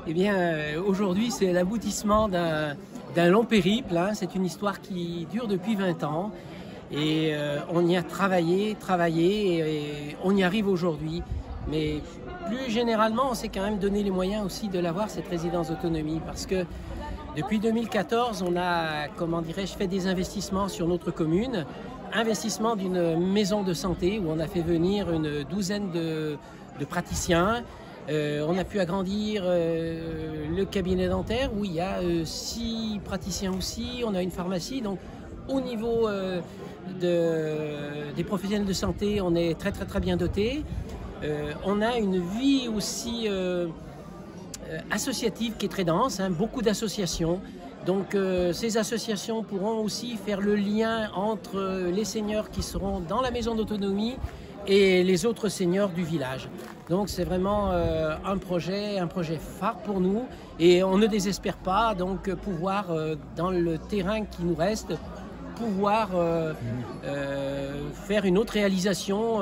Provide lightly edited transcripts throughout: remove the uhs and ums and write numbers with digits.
Eh bien, aujourd'hui, c'est l'aboutissement d'un long périple. Hein. C'est une histoire qui dure depuis 20 ans. Et on y a travaillé, et on y arrive aujourd'hui. Mais plus généralement, on s'est quand même donné les moyens aussi de l'avoir, cette résidence autonomie. Parce que depuis 2014, on a, comment dirais-je, fait des investissements sur notre commune. Investissement d'une maison de santé où on a fait venir une douzaine de praticiens. On a pu agrandir le cabinet dentaire où il y a 6 praticiens aussi. On a une pharmacie. Donc, au niveau des professionnels de santé, on est très bien doté. On a une vie aussi associative qui est très dense, hein, beaucoup d'associations. Donc ces associations pourront aussi faire le lien entre les seniors qui seront dans la maison d'autonomie et les autres seniors du village. Donc c'est vraiment un projet phare pour nous et on ne désespère pas donc pouvoir dans le terrain qui nous reste pouvoir faire une autre réalisation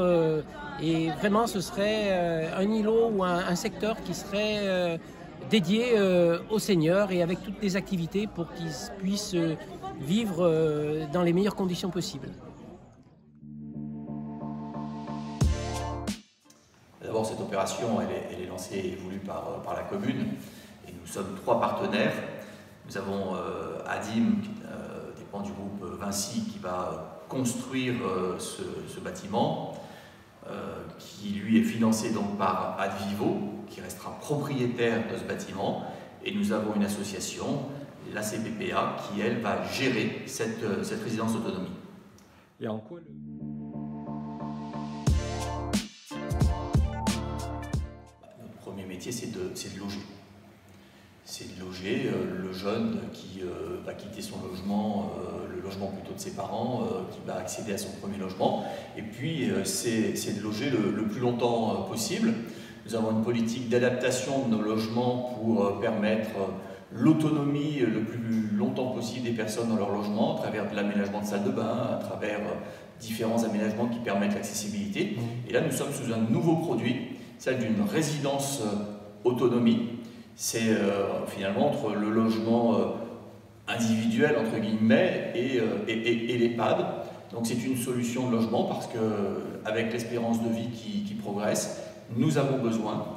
et vraiment ce serait un îlot ou un secteur qui serait dédié aux seniors et avec toutes les activités pour qu'ils puissent vivre dans les meilleures conditions possibles. D'abord, cette opération, elle est lancée et voulue par la commune et nous sommes 3 partenaires. Nous avons ADIM, dépend du groupe Vinci, qui va construire ce bâtiment, qui lui est financé donc par Advivo, qui restera propriétaire de ce bâtiment. Et nous avons une association, la CPPA, qui elle va gérer cette résidence autonomie. Et en quoi Notre premier métier, c'est de loger. C'est de loger le jeune qui va quitter son logement, le logement plutôt de ses parents, qui va accéder à son premier logement. Et puis, c'est de loger le plus longtemps possible. Nous avons une politique d'adaptation de nos logements pour permettre l'autonomie le plus longtemps possible des personnes dans leur logement, à travers de l'aménagement de salles de bain, à travers différents aménagements qui permettent l'accessibilité. Et là, nous sommes sous un nouveau produit, celle d'une résidence autonomie. C'est finalement entre le logement individuel, entre guillemets, et l'EHPAD. Donc c'est une solution de logement parce qu'avec l'espérance de vie qui progresse, nous avons besoin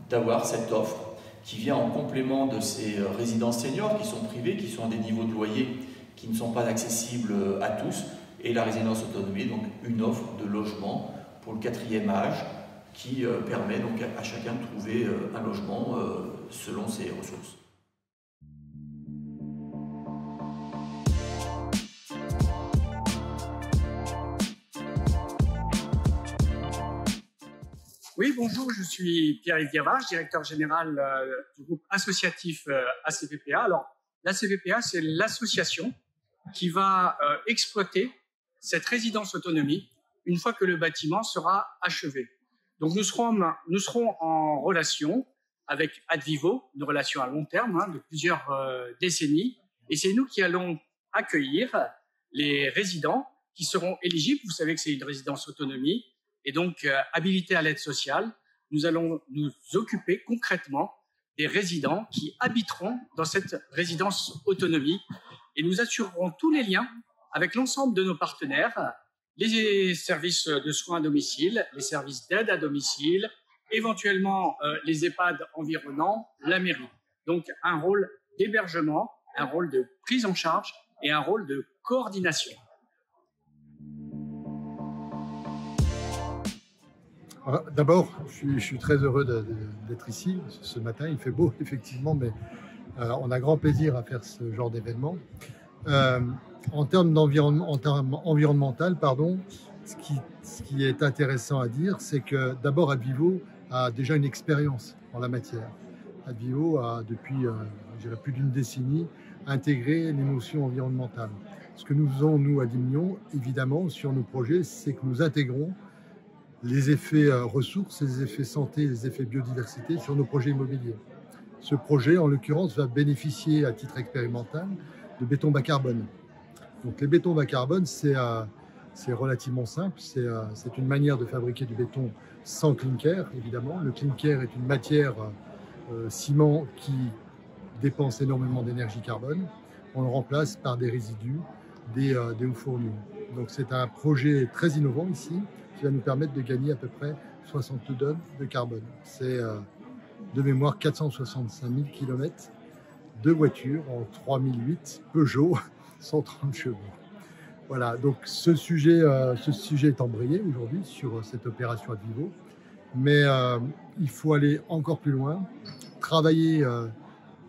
d'avoir cette offre qui vient en complément de ces résidences seniors qui sont privées, qui sont à des niveaux de loyer qui ne sont pas accessibles à tous. Et la résidence autonomie, donc une offre de logement pour le 4e âge, qui permet donc à chacun de trouver un logement selon ses ressources. Oui, bonjour, je suis Pierre-Yves Gavage, directeur général du groupe associatif ACVPA. Alors, l'ACVPA, c'est l'association qui va exploiter cette résidence autonomie une fois que le bâtiment sera achevé. Donc nous serons en relation avec Advivo, une relation à long terme de plusieurs décennies, et c'est nous qui allons accueillir les résidents qui seront éligibles. Vous savez que c'est une résidence autonomie et donc habilités à l'aide sociale. Nous allons nous occuper concrètement des résidents qui habiteront dans cette résidence autonomie et nous assurerons tous les liens avec l'ensemble de nos partenaires, les services de soins à domicile, les services d'aide à domicile, éventuellement les EHPAD environnants, la mairie. Donc un rôle d'hébergement, un rôle de prise en charge et un rôle de coordination. D'abord, je suis très heureux d'être ici ce matin. Il fait beau, effectivement, mais on a grand plaisir à faire ce genre d'événement. En termes environnemental, ce qui est intéressant à dire, c'est que d'abord Advivo a déjà une expérience en la matière. Advivo a depuis je dirais plus d'une décennie intégré les notions environnementales. Ce que nous faisons, nous, à Dimignon, évidemment, sur nos projets, c'est que nous intégrons les effets ressources, les effets santé, les effets biodiversité sur nos projets immobiliers. Ce projet, en l'occurrence, va bénéficier à titre expérimental de béton bas carbone. Donc les bétons bas carbone, c'est relativement simple. C'est une manière de fabriquer du béton sans clinker, évidemment. Le clinker est une matière ciment qui dépense énormément d'énergie carbone, on le remplace par des résidus, des hauts-fourneaux. Donc c'est un projet très innovant ici qui va nous permettre de gagner à peu près 60 tonnes de carbone. C'est de mémoire 465 000 km de voitures en 3008 Peugeot 130 chevaux. Voilà, donc ce sujet est embrayé aujourd'hui sur cette opération Advivo, mais il faut aller encore plus loin, travailler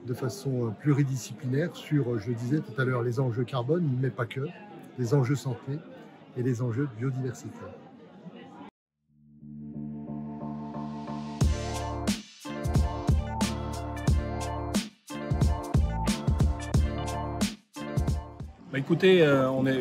de façon pluridisciplinaire sur, je le disais tout à l'heure, les enjeux carbone, mais pas que, les enjeux santé et les enjeux de biodiversité. Écoutez,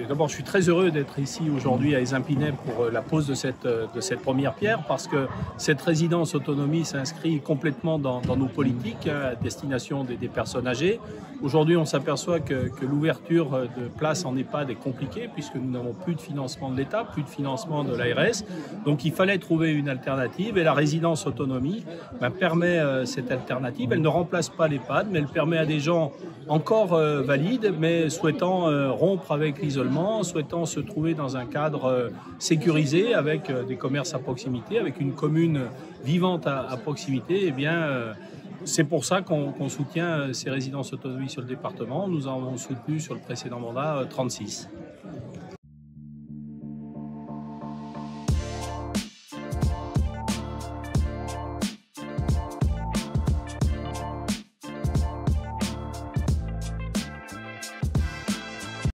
d'abord, je suis très heureux d'être ici aujourd'hui à Épinay pour la pose de cette première pierre, parce que cette résidence autonomie s'inscrit complètement dans nos politiques à destination des personnes âgées. Aujourd'hui, on s'aperçoit que l'ouverture de places en EHPAD est compliquée, puisque nous n'avons plus de financement de l'État, plus de financement de l'ARS. Donc il fallait trouver une alternative, et la résidence autonomie permet cette alternative. Elle ne remplace pas l'EHPAD, mais elle permet à des gens encore valides, mais souhaitant rompre avec l'isolement, souhaitant se trouver dans un cadre sécurisé avec des commerces à proximité, avec une commune vivante à proximité. Eh bien, c'est pour ça qu'on soutient ces résidences autonomie sur le département. Nous en avons soutenu sur le précédent mandat 36.